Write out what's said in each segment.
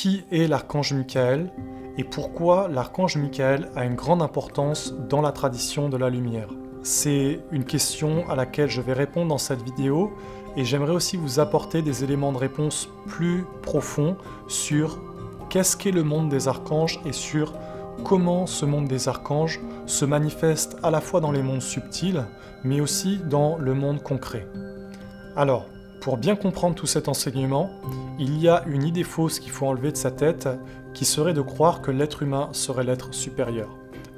qui est l'archange Michael et pourquoi l'archange Michael a une grande importance dans la tradition de la lumière. C'est une question à laquelle je vais répondre dans cette vidéo et j'aimerais aussi vous apporter des éléments de réponse plus profonds sur qu'est-ce qu'est le monde des archanges et sur comment ce monde des archanges se manifeste à la fois dans les mondes subtils mais aussi dans le monde concret. Alors, pour bien comprendre tout cet enseignement, il y a une idée fausse qu'il faut enlever de sa tête, qui serait de croire que l'être humain serait l'être supérieur.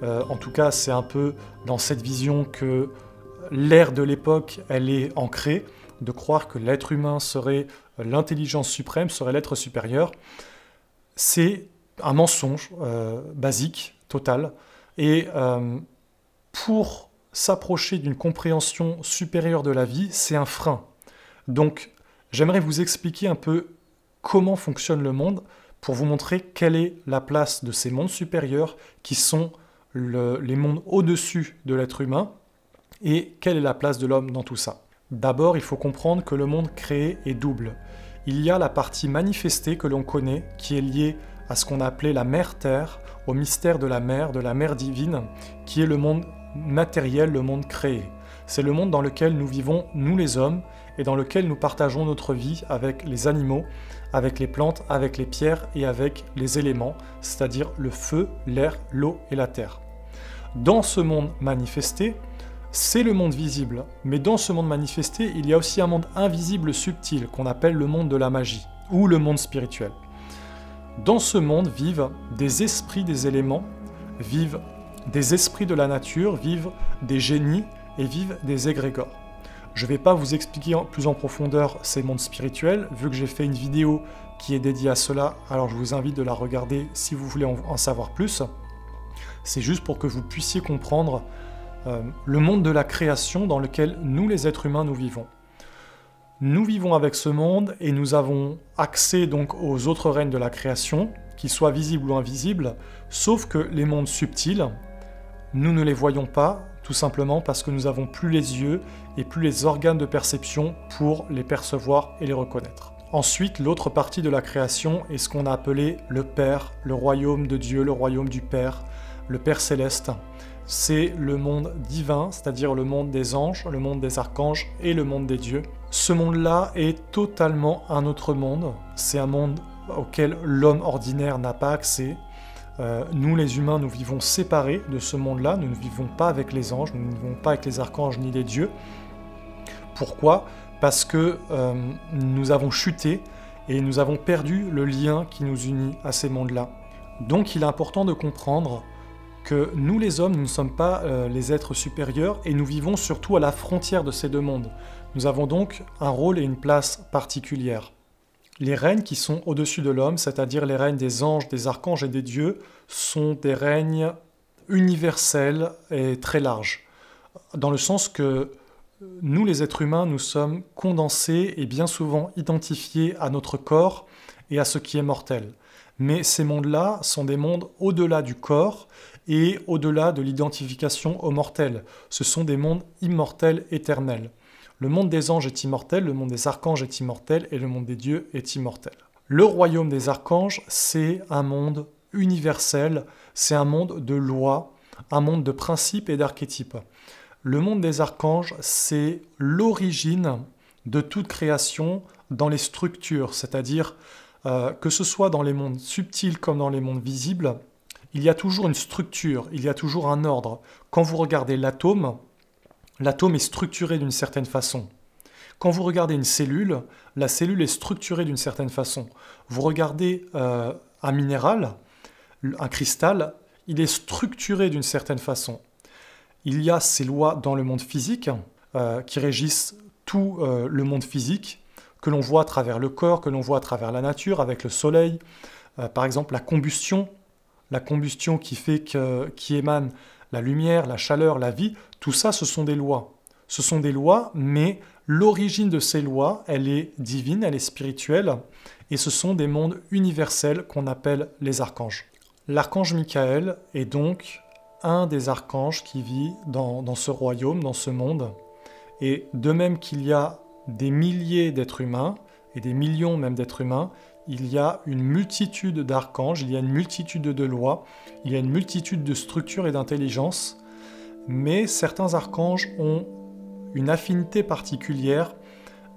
En tout cas, c'est un peu dans cette vision que l'ère de l'époque, elle est ancrée, de croire que l'être humain serait l'intelligence suprême, serait l'être supérieur. C'est un mensonge basique, total, et pour s'approcher d'une compréhension supérieure de la vie, c'est un frein. Donc, j'aimerais vous expliquer un peu comment fonctionne le monde pour vous montrer quelle est la place de ces mondes supérieurs qui sont les mondes au-dessus de l'être humain et quelle est la place de l'homme dans tout ça. D'abord, il faut comprendre que le monde créé est double. Il y a la partie manifestée que l'on connaît qui est liée à ce qu'on a appelé la mère Terre, au mystère de la mère divine, qui est le monde matériel, le monde créé. C'est le monde dans lequel nous vivons, nous les hommes, et dans lequel nous partageons notre vie avec les animaux, avec les plantes, avec les pierres et avec les éléments, c'est-à-dire le feu, l'air, l'eau et la terre. Dans ce monde manifesté, c'est le monde visible, mais dans ce monde manifesté, il y a aussi un monde invisible subtil qu'on appelle le monde de la magie, ou le monde spirituel. Dans ce monde vivent des esprits des éléments, vivent des esprits de la nature, vivent des génies et vivent des égrégores. Je ne vais pas vous expliquer plus en profondeur ces mondes spirituels, vu que j'ai fait une vidéo qui est dédiée à cela, alors je vous invite de la regarder si vous voulez en savoir plus. C'est juste pour que vous puissiez comprendre le monde de la création dans lequel nous les êtres humains nous vivons. Nous vivons avec ce monde et nous avons accès donc aux autres règnes de la création, qu'ils soient visibles ou invisibles, sauf que les mondes subtils, nous ne les voyons pas, tout simplement parce que nous n'avons plus les yeux et plus les organes de perception pour les percevoir et les reconnaître. Ensuite, l'autre partie de la création est ce qu'on a appelé le Père, le royaume de Dieu, le royaume du Père, le Père céleste. C'est le monde divin, c'est-à-dire le monde des anges, le monde des archanges et le monde des dieux. Ce monde-là est totalement un autre monde. C'est un monde auquel l'homme ordinaire n'a pas accès. Nous les humains, nous vivons séparés de ce monde-là, nous ne vivons pas avec les anges, nous ne vivons pas avec les archanges ni les dieux. Pourquoi ? Parce que nous avons chuté et nous avons perdu le lien qui nous unit à ces mondes-là. Donc il est important de comprendre que nous les hommes, nous ne sommes pas les êtres supérieurs et nous vivons surtout à la frontière de ces deux mondes. Nous avons donc un rôle et une place particulière. Les règnes qui sont au-dessus de l'homme, c'est-à-dire les règnes des anges, des archanges et des dieux, sont des règnes universels et très larges. Dans le sens que nous, les êtres humains, nous sommes condensés et bien souvent identifiés à notre corps et à ce qui est mortel. Mais ces mondes-là sont des mondes au-delà du corps et au-delà de l'identification au mortel. Ce sont des mondes immortels, éternels. Le monde des anges est immortel, le monde des archanges est immortel et le monde des dieux est immortel. Le royaume des archanges, c'est un monde universel, c'est un monde de lois, un monde de principes et d'archétypes. Le monde des archanges, c'est l'origine de toute création dans les structures, c'est-à-dire que ce soit dans les mondes subtils comme dans les mondes visibles, il y a toujours une structure, il y a toujours un ordre. Quand vous regardez l'atome, l'atome est structuré d'une certaine façon. Quand vous regardez une cellule, la cellule est structurée d'une certaine façon. Vous regardez un minéral, un cristal, il est structuré d'une certaine façon. Il y a ces lois dans le monde physique qui régissent tout le monde physique, que l'on voit à travers le corps, que l'on voit à travers la nature, avec le soleil. Par exemple, la combustion qui émane la lumière, la chaleur, la vie, tout ça, ce sont des lois. Ce sont des lois, mais l'origine de ces lois, elle est divine, elle est spirituelle, et ce sont des mondes universels qu'on appelle les archanges. L'archange Michael est donc un des archanges qui vit dans ce royaume, dans ce monde, et de même qu'il y a des milliers d'êtres humains, et des millions même d'êtres humains, il y a une multitude d'archanges, il y a une multitude de lois, il y a une multitude de structures et d'intelligences, mais certains archanges ont une affinité particulière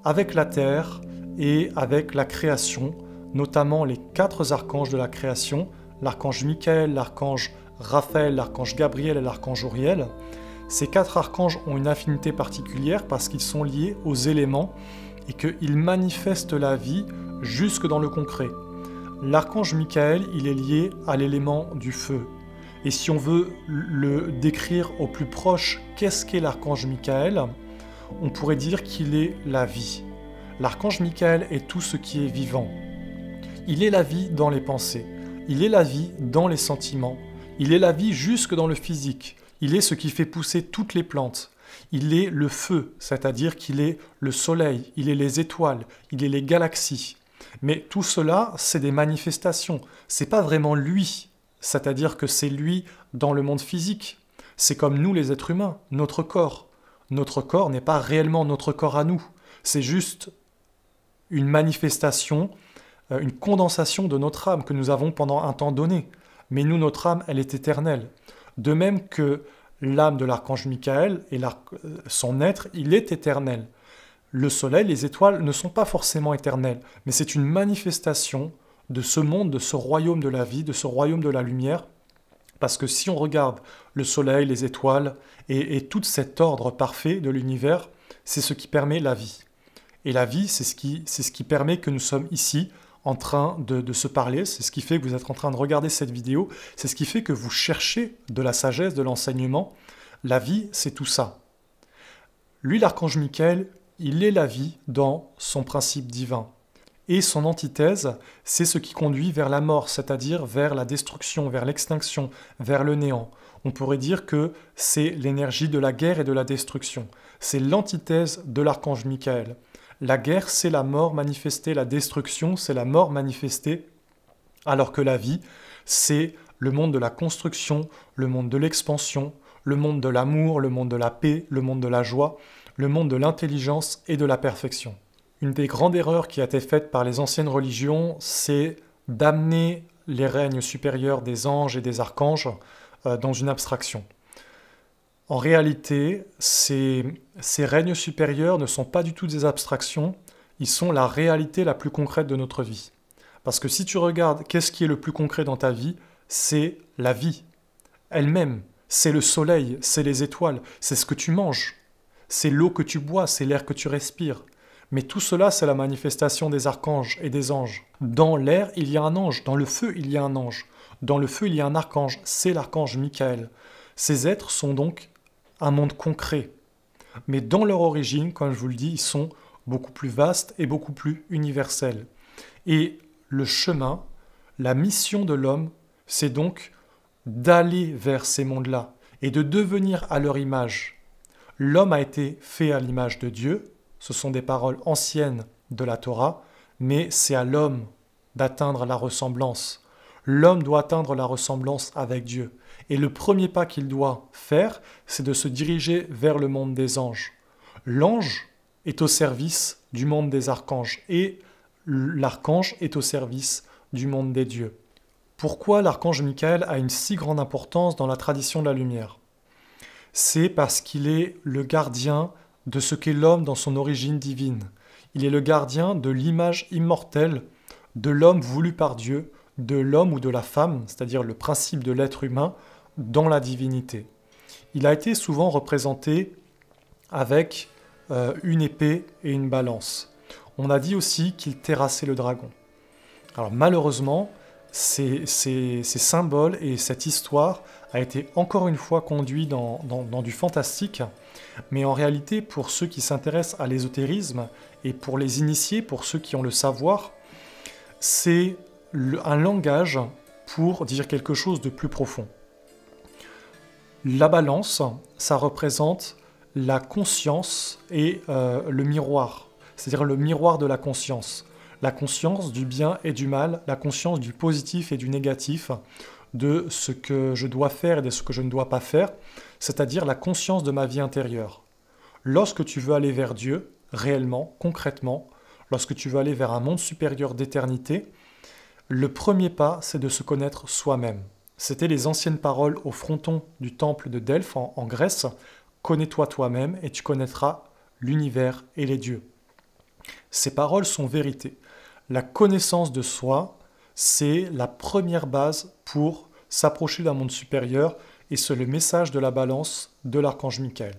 avec la terre et avec la création, notamment les 4 archanges de la création, l'archange Michael, l'archange Raphaël, l'archange Gabriel et l'archange Uriel. Ces 4 archanges ont une affinité particulière parce qu'ils sont liés aux éléments et qu'ils manifestent la vie jusque dans le concret. L'archange Michael, il est lié à l'élément du feu. Et si on veut le décrire au plus proche, qu'est-ce qu'est l'archange Michael? On pourrait dire qu'il est la vie. L'archange Michael est tout ce qui est vivant. Il est la vie dans les pensées. Il est la vie dans les sentiments. Il est la vie jusque dans le physique. Il est ce qui fait pousser toutes les plantes. Il est le feu, c'est-à-dire qu'il est le soleil, il est les étoiles, il est les galaxies. Mais tout cela, c'est des manifestations. C'est pas vraiment lui, c'est-à-dire que c'est lui dans le monde physique. C'est comme nous les êtres humains, notre corps. Notre corps n'est pas réellement notre corps à nous. C'est juste une manifestation, une condensation de notre âme que nous avons pendant un temps donné. Mais nous, notre âme, elle est éternelle. De même que l'âme de l'archange Michael et son être, il est éternel. Le soleil, les étoiles ne sont pas forcément éternelles, mais c'est une manifestation de ce monde, de ce royaume de la vie, de ce royaume de la lumière. Parce que si on regarde le soleil, les étoiles et tout cet ordre parfait de l'univers, c'est ce qui permet la vie. Et la vie, c'est ce qui permet que nous sommes ici, en train de se parler, c'est ce qui fait que vous êtes en train de regarder cette vidéo, c'est ce qui fait que vous cherchez de la sagesse, de l'enseignement. La vie, c'est tout ça. Lui, l'archange Michael, il est la vie dans son principe divin. Et son antithèse, c'est ce qui conduit vers la mort, c'est-à-dire vers la destruction, vers l'extinction, vers le néant. On pourrait dire que c'est l'énergie de la guerre et de la destruction. C'est l'antithèse de l'archange Michael. La guerre, c'est la mort manifestée, la destruction, c'est la mort manifestée, alors que la vie, c'est le monde de la construction, le monde de l'expansion, le monde de l'amour, le monde de la paix, le monde de la joie, le monde de l'intelligence et de la perfection. Une des grandes erreurs qui a été faite par les anciennes religions, c'est d'amener les règnes supérieurs des anges et des archanges dans une abstraction. En réalité, ces règnes supérieurs ne sont pas du tout des abstractions, ils sont la réalité la plus concrète de notre vie. Parce que si tu regardes qu'est-ce qui est le plus concret dans ta vie, c'est la vie elle-même, c'est le soleil, c'est les étoiles, c'est ce que tu manges, c'est l'eau que tu bois, c'est l'air que tu respires. Mais tout cela, c'est la manifestation des archanges et des anges. Dans l'air, il y a un ange, dans le feu, il y a un ange, dans le feu, il y a un archange, c'est l'archange Michael. Ces êtres sont donc un monde concret. Mais dans leur origine, comme je vous le dis, ils sont beaucoup plus vastes et beaucoup plus universels. Et le chemin, la mission de l'homme, c'est donc d'aller vers ces mondes-là et de devenir à leur image. L'homme a été fait à l'image de Dieu, ce sont des paroles anciennes de la Torah, mais c'est à l'homme d'atteindre la ressemblance. L'homme doit atteindre la ressemblance avec Dieu. Et le premier pas qu'il doit faire, c'est de se diriger vers le monde des anges. L'ange est au service du monde des archanges et l'archange est au service du monde des dieux. Pourquoi l'archange Michael a une si grande importance dans la tradition de la lumière? C'est parce qu'il est le gardien de ce qu'est l'homme dans son origine divine. Il est le gardien de l'image immortelle de l'homme voulu par Dieu, de l'homme ou de la femme, c'est-à-dire le principe de l'être humain, dans la divinité. Il a été souvent représenté avec une épée et une balance. On a dit aussi qu'il terrassait le dragon. Alors malheureusement, ces symboles et cette histoire a été encore une fois conduit dans du fantastique, mais en réalité, pour ceux qui s'intéressent à l'ésotérisme et pour les initiés, pour ceux qui ont le savoir, c'est un langage pour dire quelque chose de plus profond. La balance, ça représente la conscience et le miroir, c'est-à-dire le miroir de la conscience du bien et du mal, la conscience du positif et du négatif, de ce que je dois faire et de ce que je ne dois pas faire, c'est-à-dire la conscience de ma vie intérieure. Lorsque tu veux aller vers Dieu, réellement, concrètement, lorsque tu veux aller vers un monde supérieur d'éternité, Le premier pas, c'est de se connaître soi-même. C'était les anciennes paroles au fronton du temple de Delphes en Grèce. Connais-toi toi-même et tu connaîtras l'univers et les dieux. Ces paroles sont vérité. La connaissance de soi, c'est la première base pour s'approcher d'un monde supérieur et c'est le message de la balance de l'archange Michael.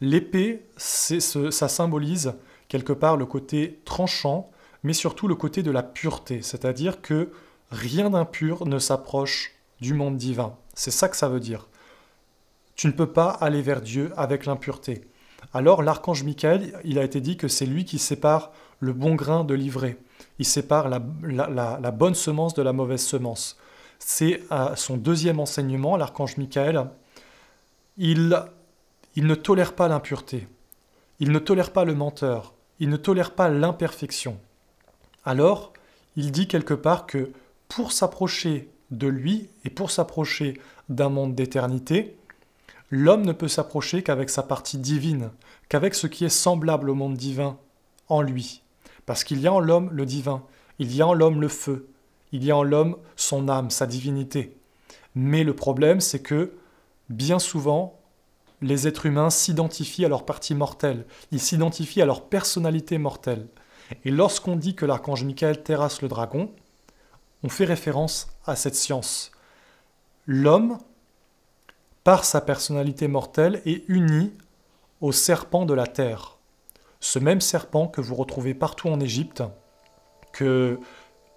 L'épée, ça symbolise quelque part le côté tranchant, mais surtout le côté de la pureté, c'est-à-dire que rien d'impur ne s'approche du monde divin. C'est ça que ça veut dire. Tu ne peux pas aller vers Dieu avec l'impureté. Alors l'archange Michael, il a été dit que c'est lui qui sépare le bon grain de l'ivraie. Il sépare la bonne semence de la mauvaise semence. C'est son deuxième enseignement, l'archange Michael. Il ne tolère pas l'impureté. Il ne tolère pas le menteur. Il ne tolère pas l'imperfection. Alors, il dit quelque part que pour s'approcher de lui et pour s'approcher d'un monde d'éternité, l'homme ne peut s'approcher qu'avec sa partie divine, qu'avec ce qui est semblable au monde divin en lui. Parce qu'il y a en l'homme le divin, il y a en l'homme le feu, il y a en l'homme son âme, sa divinité. Mais le problème, c'est que bien souvent, les êtres humains s'identifient à leur partie mortelle, ils s'identifient à leur personnalité mortelle. Et lorsqu'on dit que l'archange Michael terrasse le dragon, on fait référence à cette science. L'homme, par sa personnalité mortelle, est uni au serpent de la terre. Ce même serpent que vous retrouvez partout en Égypte,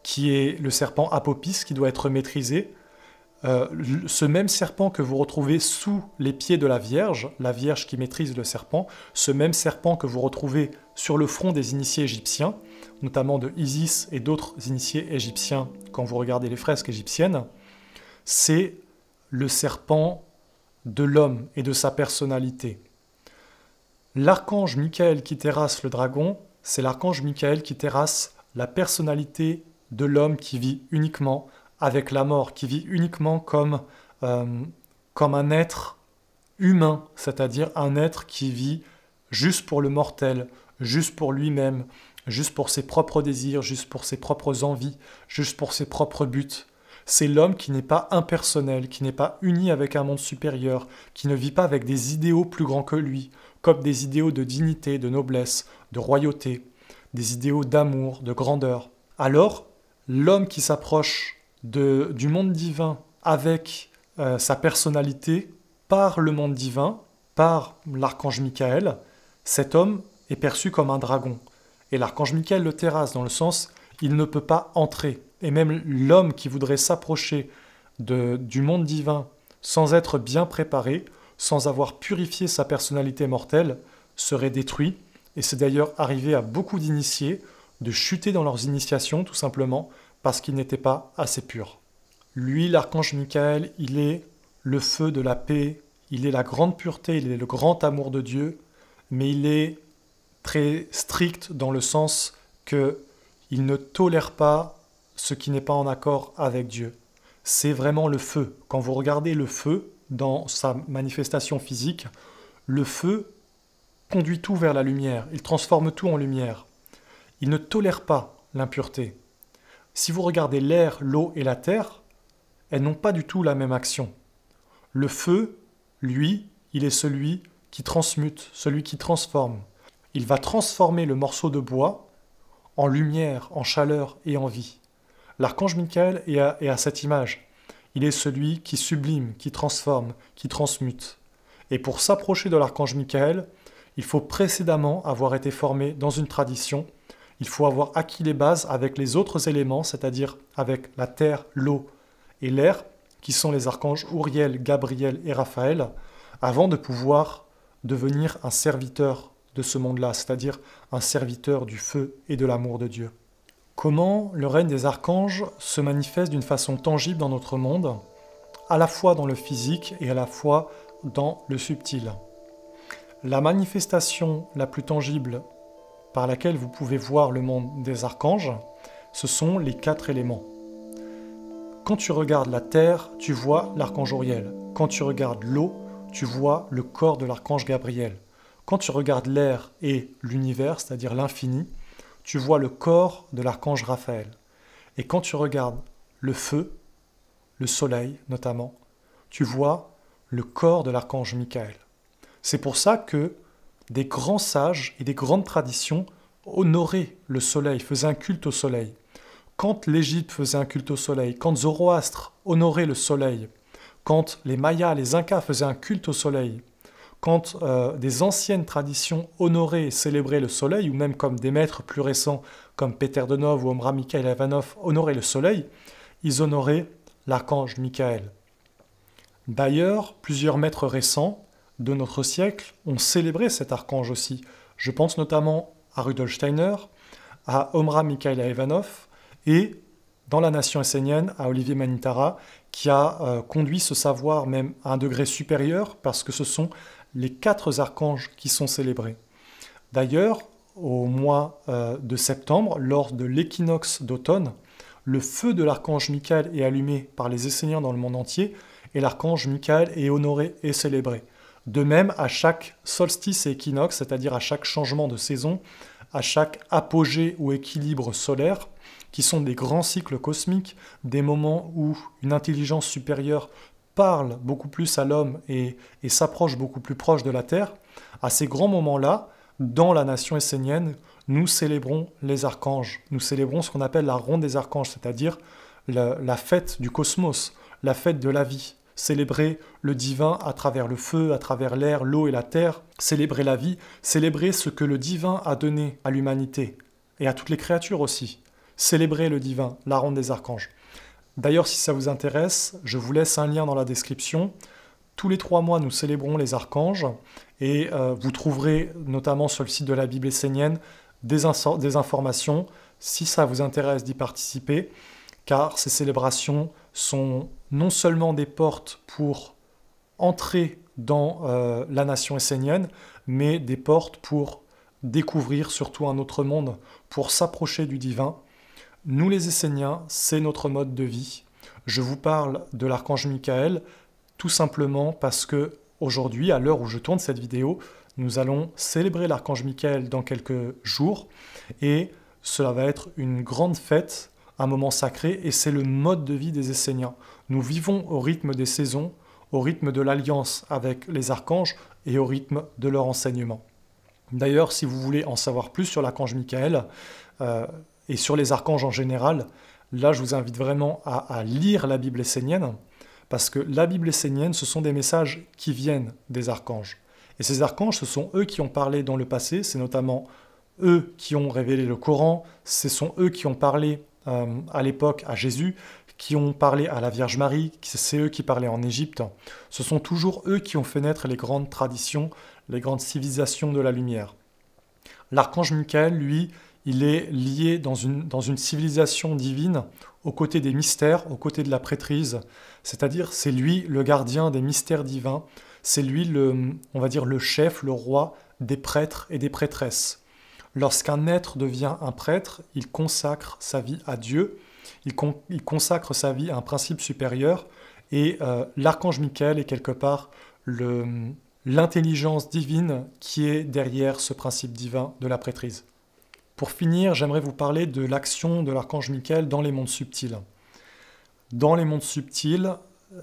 qui est le serpent Apopis, qui doit être maîtrisé, ce même serpent que vous retrouvez sous les pieds de la Vierge qui maîtrise le serpent, ce même serpent que vous retrouvez sur le front des initiés égyptiens, notamment de Isis et d'autres initiés égyptiens, quand vous regardez les fresques égyptiennes, c'est le serpent de l'homme et de sa personnalité. L'archange Michael qui terrasse le dragon, c'est l'archange Michael qui terrasse la personnalité de l'homme qui vit uniquement avec la mort, qui vit uniquement comme un être humain, c'est-à-dire un être qui vit juste pour le mortel, juste pour lui-même, juste pour ses propres désirs, juste pour ses propres envies, juste pour ses propres buts. C'est l'homme qui n'est pas impersonnel, qui n'est pas uni avec un monde supérieur, qui ne vit pas avec des idéaux plus grands que lui, comme des idéaux de dignité, de noblesse, de royauté, des idéaux d'amour, de grandeur. Alors, l'homme qui s'approche du monde divin avec sa personnalité par le monde divin, par l'archange Michael, cet homme est perçu comme un dragon. Et l'archange Michael le terrasse dans le sens, il ne peut pas entrer. Et même l'homme qui voudrait s'approcher du monde divin sans être bien préparé, sans avoir purifié sa personnalité mortelle, serait détruit. Et c'est d'ailleurs arrivé à beaucoup d'initiés de chuter dans leurs initiations tout simplement parce qu'ils n'étaient pas assez purs. Lui, l'archange Michael, il est le feu de la paix, il est la grande pureté, il est le grand amour de Dieu, mais il est très strict dans le sens qu'il ne tolère pas ce qui n'est pas en accord avec Dieu. C'est vraiment le feu. Quand vous regardez le feu dans sa manifestation physique, le feu conduit tout vers la lumière, il transforme tout en lumière. Il ne tolère pas l'impureté. Si vous regardez l'air, l'eau et la terre, elles n'ont pas du tout la même action. Le feu, lui, il est celui qui transmute, celui qui transforme. Il va transformer le morceau de bois en lumière, en chaleur et en vie. L'archange Michael est à cette image. Il est celui qui sublime, qui transforme, qui transmute. Et pour s'approcher de l'archange Michael, il faut précédemment avoir été formé dans une tradition. Il faut avoir acquis les bases avec les autres éléments, c'est-à-dire avec la terre, l'eau et l'air, qui sont les archanges Uriel, Gabriel et Raphaël, avant de pouvoir devenir un serviteur de ce monde-là, c'est-à-dire un serviteur du feu et de l'amour de Dieu. Comment le règne des archanges se manifeste d'une façon tangible dans notre monde, à la fois dans le physique et à la fois dans le subtil. La manifestation la plus tangible par laquelle vous pouvez voir le monde des archanges, ce sont les 4 éléments. Quand tu regardes la terre, tu vois l'archange Uriel. Quand tu regardes l'eau, tu vois le corps de l'archange Gabriel. Quand tu regardes l'air et l'univers, c'est-à-dire l'infini, tu vois le corps de l'archange Raphaël. Et quand tu regardes le feu, le soleil notamment, tu vois le corps de l'archange Michael. C'est pour ça que des grands sages et des grandes traditions honoraient le soleil, faisaient un culte au soleil. Quand l'Égypte faisait un culte au soleil, quand Zoroastre honorait le soleil, quand les Mayas, les Incas faisaient un culte au soleil, quand des anciennes traditions honoraient et célébraient le soleil, ou même comme des maîtres plus récents comme Peter Denov ou Omraam Mikhaël Aïvanhov honoraient le soleil, ils honoraient l'archange Michael. D'ailleurs, plusieurs maîtres récents de notre siècle ont célébré cet archange aussi. Je pense notamment à Rudolf Steiner, à Omraam Mikhaël Aïvanhov et, dans la nation essénienne, à Olivier Manitara, qui a conduit ce savoir même à un degré supérieur parce que ce sont les 4 archanges qui sont célébrés. D'ailleurs, au mois de septembre, lors de l'équinoxe d'automne, le feu de l'archange Michael est allumé par les Esséniens dans le monde entier et l'archange Michael est honoré et célébré. De même, à chaque solstice et équinoxe, c'est-à-dire à chaque changement de saison, à chaque apogée ou équilibre solaire, qui sont des grands cycles cosmiques, des moments où une intelligence supérieure parle beaucoup plus à l'homme et s'approche beaucoup plus proche de la Terre, à ces grands moments-là, dans la nation essénienne, nous célébrons les archanges. Nous célébrons ce qu'on appelle la ronde des archanges, c'est-à-dire la fête du cosmos, la fête de la vie. Célébrer le divin à travers le feu, à travers l'air, l'eau et la terre. Célébrer la vie, célébrer ce que le divin a donné à l'humanité et à toutes les créatures aussi. Célébrer le divin, la ronde des archanges. D'ailleurs, si ça vous intéresse, je vous laisse un lien dans la description. Tous les 3 mois, nous célébrons les archanges et vous trouverez notamment sur le site de la Bible essénienne des informations si ça vous intéresse d'y participer, car ces célébrations sont non seulement des portes pour entrer dans la nation essénienne, mais des portes pour découvrir surtout un autre monde, pour s'approcher du divin. Nous les Esséniens, c'est notre mode de vie. Je vous parle de l'archange Michael tout simplement parce que aujourd'hui, à l'heure où je tourne cette vidéo, nous allons célébrer l'archange Michael dans quelques jours et cela va être une grande fête, un moment sacré et c'est le mode de vie des Esséniens. Nous vivons au rythme des saisons, au rythme de l'alliance avec les archanges et au rythme de leur enseignement. D'ailleurs, si vous voulez en savoir plus sur l'archange Michael et sur les archanges en général, là je vous invite vraiment à lire la Bible essénienne, parce que la Bible essénienne, ce sont des messages qui viennent des archanges. Et ces archanges, ce sont eux qui ont parlé dans le passé, c'est notamment eux qui ont révélé le Coran, ce sont eux qui ont parlé à l'époque à Jésus, qui ont parlé à la Vierge Marie, c'est eux qui parlaient en Égypte. Ce sont toujours eux qui ont fait naître les grandes traditions, les grandes civilisations de la lumière. L'archange Michael, lui, il est lié dans une civilisation divine aux côtés des mystères, aux côtés de la prêtrise, c'est-à-dire c'est lui le gardien des mystères divins, c'est lui on va dire le chef, le roi des prêtres et des prêtresses. Lorsqu'un être devient un prêtre, il consacre sa vie à Dieu, il consacre sa vie à un principe supérieur, et l'archange Michael est quelque part l'intelligence divine qui est derrière ce principe divin de la prêtrise. Pour finir, j'aimerais vous parler de l'action de l'archange Michael dans les mondes subtils. Dans les mondes subtils,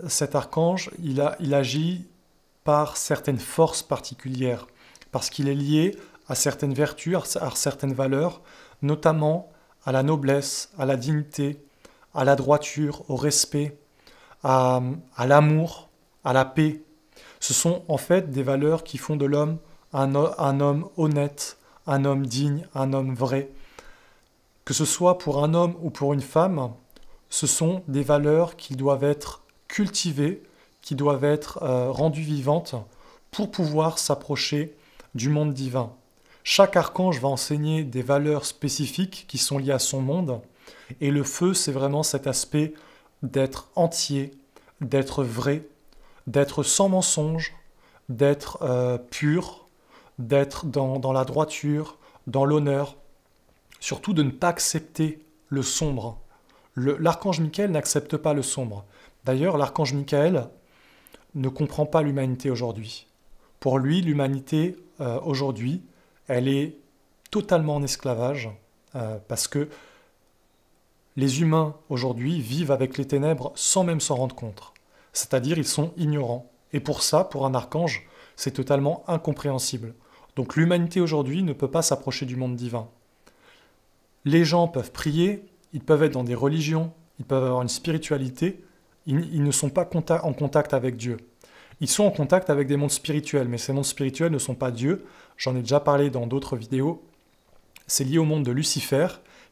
cet archange, il agit par certaines forces particulières, parce qu'il est lié à certaines vertus, à certaines valeurs, notamment à la noblesse, à la dignité, à la droiture, au respect, à l'amour, à la paix. Ce sont en fait des valeurs qui font de l'homme un homme honnête, un homme digne, un homme vrai. Que ce soit pour un homme ou pour une femme, ce sont des valeurs qui doivent être cultivées, qui doivent être rendues vivantes pour pouvoir s'approcher du monde divin. Chaque archange va enseigner des valeurs spécifiques qui sont liées à son monde, et le feu, c'est vraiment cet aspect d'être entier, d'être vrai, d'être sans mensonge, d'être pur, d'être dans la droiture, dans l'honneur, surtout de ne pas accepter le sombre. L'archange Michael n'accepte pas le sombre. D'ailleurs, l'archange Michael ne comprend pas l'humanité aujourd'hui. Pour lui, l'humanité aujourd'hui, elle est totalement en esclavage parce que Les humains aujourd'hui vivent avec les ténèbres sans même s'en rendre compte. C'est-à-dire ils sont ignorants. Et pour ça, pour un archange, c'est totalement incompréhensible. Donc l'humanité aujourd'hui ne peut pas s'approcher du monde divin. Les gens peuvent prier, ils peuvent être dans des religions, ils peuvent avoir une spiritualité, ils ne sont pas en contact avec Dieu. Ils sont en contact avec des mondes spirituels, mais ces mondes spirituels ne sont pas Dieu. J'en ai déjà parlé dans d'autres vidéos. C'est lié au monde de Lucifer,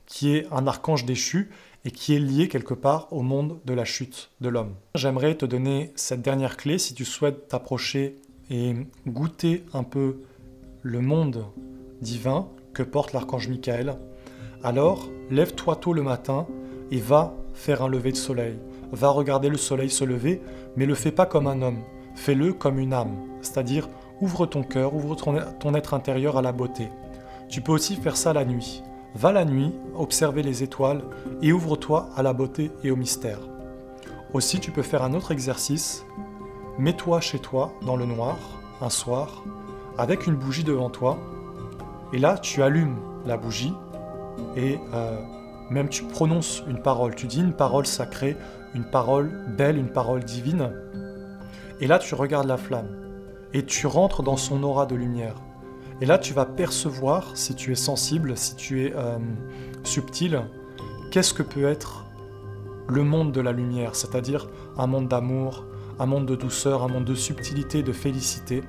qui est un archange déchu et qui est lié quelque part au monde de la chute de l'homme. J'aimerais te donner cette dernière clé si tu souhaites t'approcher et goûter un peu le monde divin que porte l'archange Michael. Alors, lève-toi tôt le matin et va faire un lever de soleil. Va regarder le soleil se lever, mais le fais pas comme un homme. Fais-le comme une âme, c'est-à-dire ouvre ton cœur, ouvre ton être intérieur à la beauté. Tu peux aussi faire ça la nuit. Va la nuit, observer les étoiles et ouvre-toi à la beauté et au mystère. Aussi, tu peux faire un autre exercice. Mets-toi chez toi, dans le noir, un soir, avec une bougie devant toi. Et là, tu allumes la bougie et même tu prononces une parole. Tu dis une parole sacrée, une parole belle, une parole divine. Et là, tu regardes la flamme et tu rentres dans son aura de lumière. Et là, tu vas percevoir, si tu es sensible, si tu es subtil, qu'est-ce que peut être le monde de la lumière, c'est-à-dire un monde d'amour, un monde de douceur, un monde de subtilité, de félicité.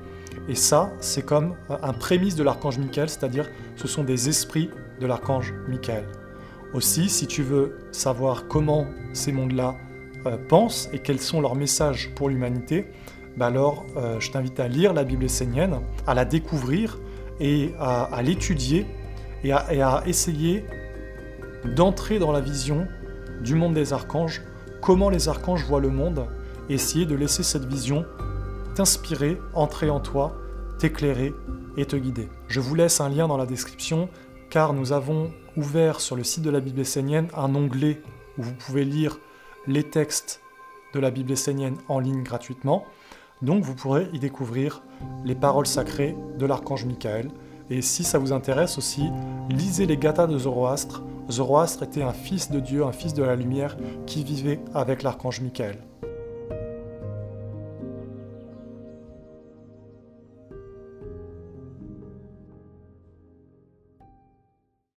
Et ça, c'est comme un prémisse de l'archange Michael, c'est-à-dire ce sont des esprits de l'archange Michael. Aussi, si tu veux savoir comment ces mondes-là pensent et quels sont leurs messages pour l'humanité, alors je t'invite à lire la Bible essénienne, à la découvrir et à l'étudier et à essayer d'entrer dans la vision du monde des archanges, comment les archanges voient le monde, et essayer de laisser cette vision t'inspirer, entrer en toi, t'éclairer et te guider. Je vous laisse un lien dans la description, car nous avons ouvert sur le site de la Bible essénienne un onglet où vous pouvez lire les textes de la Bible essénienne en ligne gratuitement. Donc vous pourrez y découvrir les paroles sacrées de l'archange Michael. Et si ça vous intéresse aussi, lisez les Gathas de Zoroastre. Zoroastre était un fils de Dieu, un fils de la lumière qui vivait avec l'archange Michael.